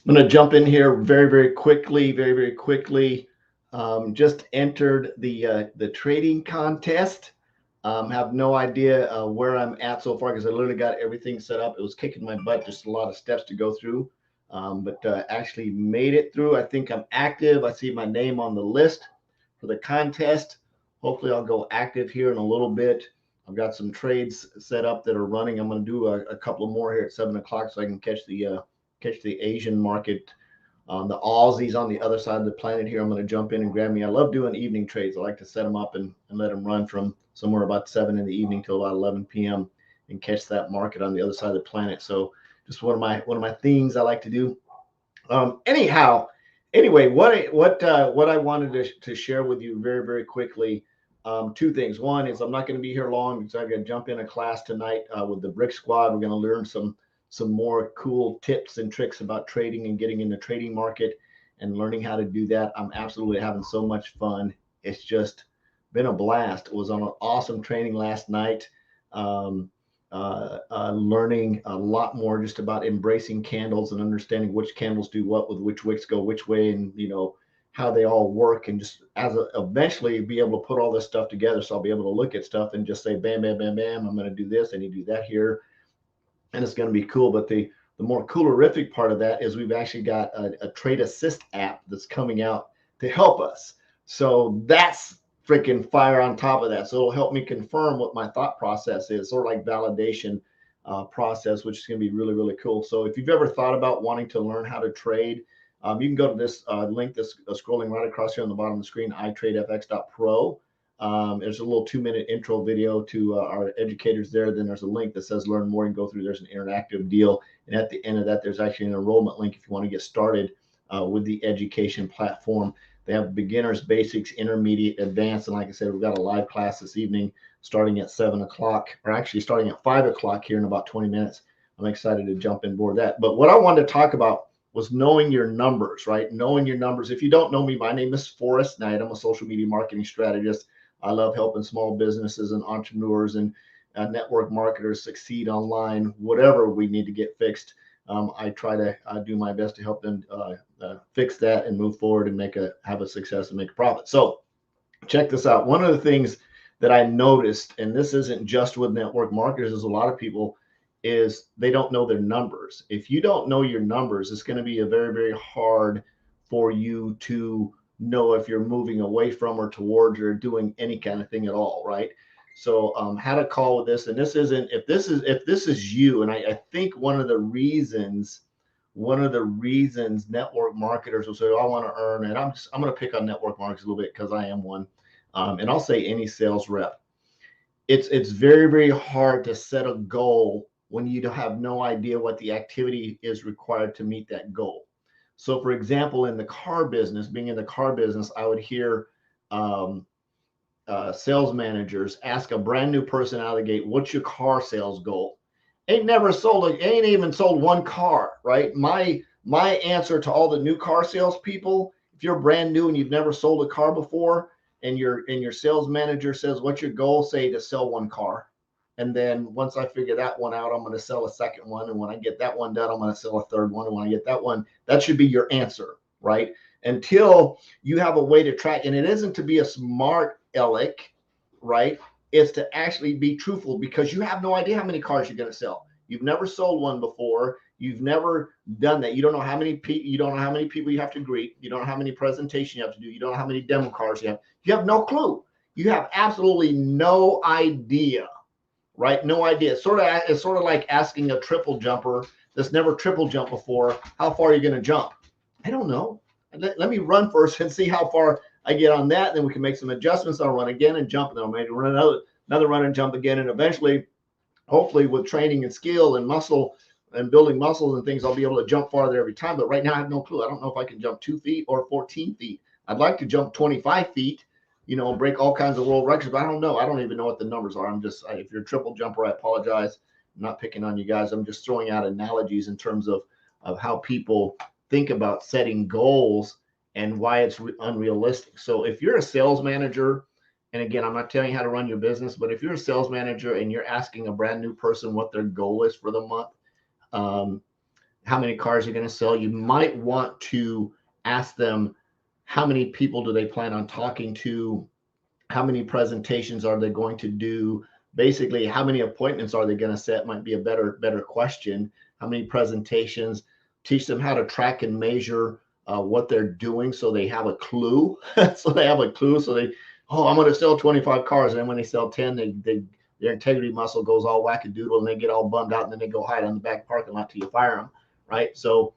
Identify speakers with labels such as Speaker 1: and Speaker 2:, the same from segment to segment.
Speaker 1: I'm going to jump in here very, very quickly, very, very quickly. Just entered the trading contest. Have no idea where I'm at so far because I literally got everything set up. It was kicking my butt, just a lot of steps to go through. But actually made it through. I think I'm active. I see my name on the list for the contest. Hopefully, I'll go active here in a little bit. I've got some trades set up that are running. I'm going to do a couple more here at 7 o'clock so I can catch the Asian market. The Aussies on the other side of the planet here. I'm going to jump in and grab me. I love doing evening trades. I like to set them up and let them run from somewhere about 7 in the evening till about 11 p.m. and catch that market on the other side of the planet. So just one of my things I like to do. Anyhow, anyway, what I wanted to share with you very, very quickly. Two things. One is I'm not going to be here long because I'm going to jump in a class tonight with the Brick Squad. We're going to learn some more cool tips and tricks about trading and getting in the trading market and learning how to do that. I'm absolutely having so much fun. It's just been a blast. It was on an awesome training last night. Um, Learning a lot more just about embracing candles and understanding which candles do what with which wicks go which way, and how they all work, and just eventually be able to put all this stuff together. So I'll be able to look at stuff and just say, bam, bam, bam, bam. I'm going to do this. I need to do that here, and it's going to be cool. But the more coolerific part of that is we've actually got a Trade Assist app that's coming out to help us. So that's freaking fire on top of that. So it'll help me confirm what my thought process is, sort of like validation process, which is going to be really, really cool. So if you've ever thought about wanting to learn how to trade, you can go to this link that's scrolling right across here on the bottom of the screen, itradefx.pro. There's a little 2-minute intro video to our educators there. Then there's a link that says learn more and go through. There's an interactive deal. And at the end of that, there's actually an enrollment link if you want to get started with the education platform. They have beginners, basics, intermediate, advanced. And like I said, we've got a live class this evening starting at 7 o'clock, or actually starting at 5 o'clock here in about 20 minutes. I'm excited to jump in board that. But what I wanted to talk about was knowing your numbers, right? Knowing your numbers. If you don't know me, my name is Forrest Knight. I'm a social media marketing strategist. I love helping small businesses and entrepreneurs and network marketers succeed online, whatever we need to get fixed. I try to do my best to help them fix that and move forward and have a success and make a profit. So check this out. One of the things that I noticed, and this isn't just with network marketers, is a lot of people is they don't know their numbers. If you don't know your numbers, it's going to be a very, very hard for you to know if you're moving away from or towards or doing any kind of thing at all, right? So had a call with this, and this isn't if this is you, and I think one of the reasons network marketers will say, oh, I want to earn, and I'm going to pick on network marketers a little bit because I am one, and I'll say any sales rep. It's very, very hard to set a goal when you have no idea what the activity is required to meet that goal. So, for example, in the car business, being in the car business, I would hear um, sales managers ask a brand new person out of the gate, "What's your car sales goal?" Ain't even sold one car, right? My answer to all the new car salespeople, if you're brand new and you've never sold a car before, and your sales manager says, "What's your goal?" Say to sell one car. And then once I figure that one out, I'm going to sell a second one. And when I get that one done, I'm going to sell a third one. And when I get that one, that should be your answer, right? Until you have a way to track. And it isn't to be a smart aleck, right? It's to actually be truthful because you have no idea how many cars you're going to sell. You've never sold one before. You've never done that. You don't know how many people. You don't know how many people you have to greet. You don't know how many presentations you have to do. You don't know how many demo cars you have. You have no clue. You have absolutely no idea, right? No idea. It's sort of like asking a triple jumper that's never triple jumped before, how far are you going to jump? I don't know. Let me run first and see how far I get on that. Then we can make some adjustments. I'll run again and jump. And then I'll maybe run another run and jump again. And eventually, hopefully, with training and skill and muscle and building muscles and things, I'll be able to jump farther every time. But right now, I have no clue. I don't know if I can jump 2 feet or 14 feet. I'd like to jump 25 feet, break all kinds of world records, but I don't know. I don't even know what the numbers are. If you're a triple jumper, I apologize. I'm not picking on you guys. I'm just throwing out analogies in terms of how people think about setting goals and why it's unrealistic. So if you're a sales manager, and again, I'm not telling you how to run your business, but if you're a sales manager and you're asking a brand new person what their goal is for the month, um, how many cars you're going to sell. You might want to ask them how many people do they plan on talking to, how many presentations are they going to do, basically how many appointments are they going to set might be a better question. How many presentations, teach them how to track and measure what they're doing so they have a clue. So they have a clue, so they, oh, I'm going to sell 25 cars, and then when they sell 10, they their integrity muscle goes all wackadoodle and they get all bummed out, and then they go hide on the back parking lot till you fire them, right? So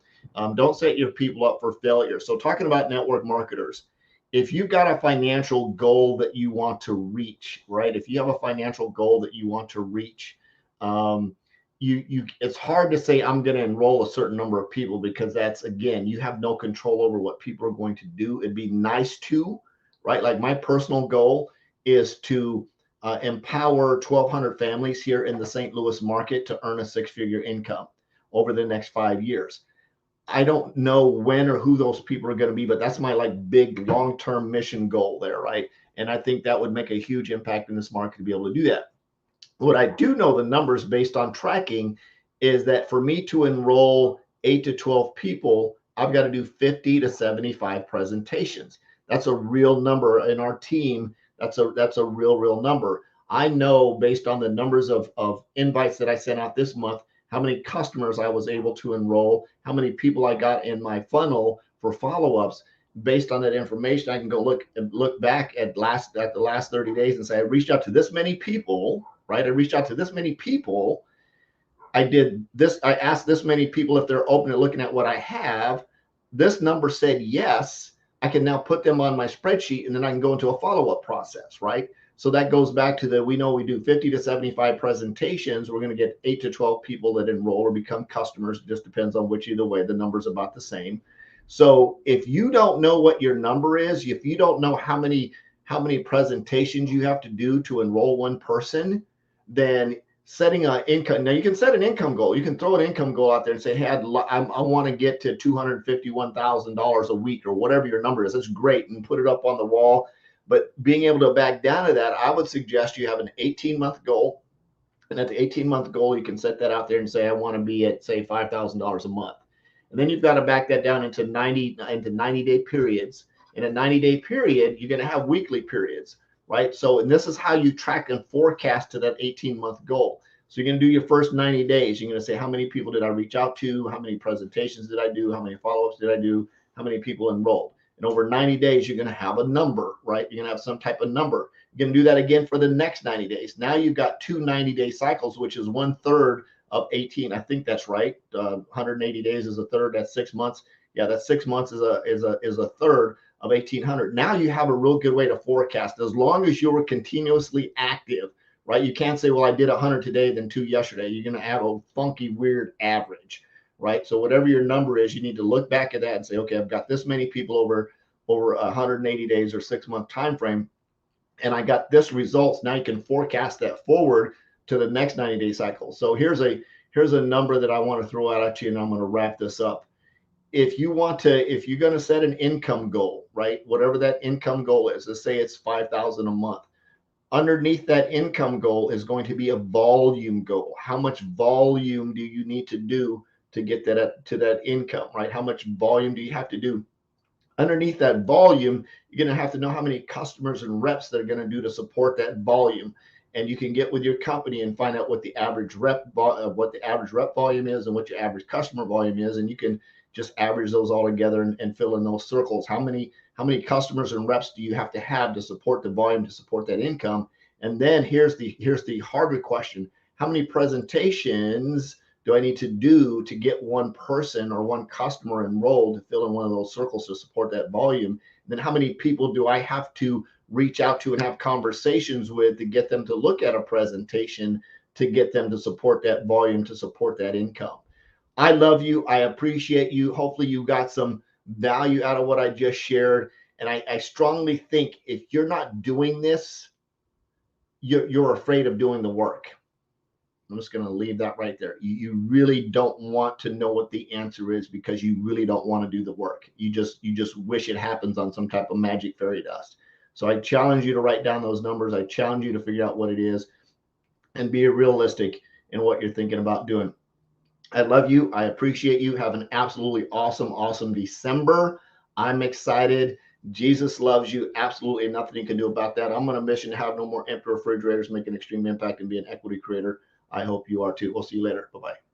Speaker 1: don't set your people up for failure. So talking about network marketers, if you've got a financial goal that you want to reach, right? If you have a financial goal that you want to reach, it's hard to say I'm going to enroll a certain number of people, because that's, again, you have no control over what people are going to do. It'd be nice to, right? Like my personal goal is to empower 1,200 families here in the St. Louis market to earn a six-figure income over the next 5 years. I don't know when or who those people are going to be, but that's my like big long-term mission goal there, right? And I think that would make a huge impact in this market to be able to do that. What I do know, the numbers based on tracking, is that for me to enroll 8 to 12 people, I've got to do 50 to 75 presentations. That's a real number in our team. That's a real number. I know based on the numbers of invites that I sent out this month, how many customers I was able to enroll, how many people I got in my funnel for follow-ups. Based on that information, I can go look back at the last 30 days and say I reached out to this many people, right? I reached out to this many people. I did this. I asked this many people if they're open to looking at what I have. This number said yes. I can now put them on my spreadsheet, and then I can go into a follow-up process, right? So that goes back to we know we do 50 to 75 presentations. We're going to get 8 to 12 people that enroll or become customers. It just depends on which, either way, the number's about the same. So if you don't know what your number is, if you don't know how many presentations you have to do to enroll one person, then setting an income, now you can set an income goal. You can throw an income goal out there and say, hey, I want to get to $251,000 a week, or whatever your number is. That's great, and put it up on the wall. But being able to back down to that, I would suggest you have an 18-month goal. And at the 18-month goal, you can set that out there and say, I want to be at, say, $5,000 a month. And then you've got to back that down into 90-day periods. In a 90-day period, you're going to have weekly periods, right? So, and this is how you track and forecast to that 18-month goal. So you're going to do your first 90 days. You're going to say, how many people did I reach out to? How many presentations did I do? How many follow-ups did I do? How many people enrolled? And over 90 days, you're going to have a number, right? You're going to have some type of number. You're going to do that again for the next 90 days. Now you've got 2 90-day cycles, which is 1/3 of 18. I think that's right. 180 days is a third. That's 6 months. Yeah, that's 6 months is a third of 1,800. Now you have a real good way to forecast, as long as you're continuously active, right? You can't say, well, I did 100 today, then 2 yesterday. You're going to have a funky, weird average, right? So whatever your number is, you need to look back at that and say, okay, I've got this many people over 180 days or 6-month time frame, and I got this results. Now you can forecast that forward to the next 90-day cycle. So here's a number that I want to throw out at you, and I'm going to wrap this up. If you're going to set an income goal, right? Whatever that income goal is, let's say it's $5,000 a month. Underneath that income goal is going to be a volume goal. How much volume do you need to do to get that to that income, right? How much volume do you have to do? Underneath that volume, you're going to have to know how many customers and reps that are going to do to support that volume. And you can get with your company and find out what the average rep volume is and what your average customer volume is, and you can just average those all together and fill in those circles. How many customers and reps do you have to support the volume, to support that income? And then here's the harder question: how many presentations do I need to do to get one person or one customer enrolled to fill in one of those circles to support that volume? And then how many people do I have to reach out to and have conversations with to get them to look at a presentation, to get them to support that volume, to support that income? I love you. I appreciate you. Hopefully you got some value out of what I just shared. And I strongly think if you're not doing this, you're afraid of doing the work. I'm just going to leave that right there. You really don't want to know what the answer is, because you really don't want to do the work. You just wish it happens on some type of magic fairy dust. So I challenge you to write down those numbers. I challenge you to figure out what it is and be realistic in what you're thinking about doing. I love you. I appreciate you. Have an absolutely awesome, awesome December. I'm excited. Jesus loves you. Absolutely nothing you can do about that. I'm on a mission to have no more empty refrigerators, make an extreme impact, and be an equity creator. I hope you are too. We'll see you later. Bye bye.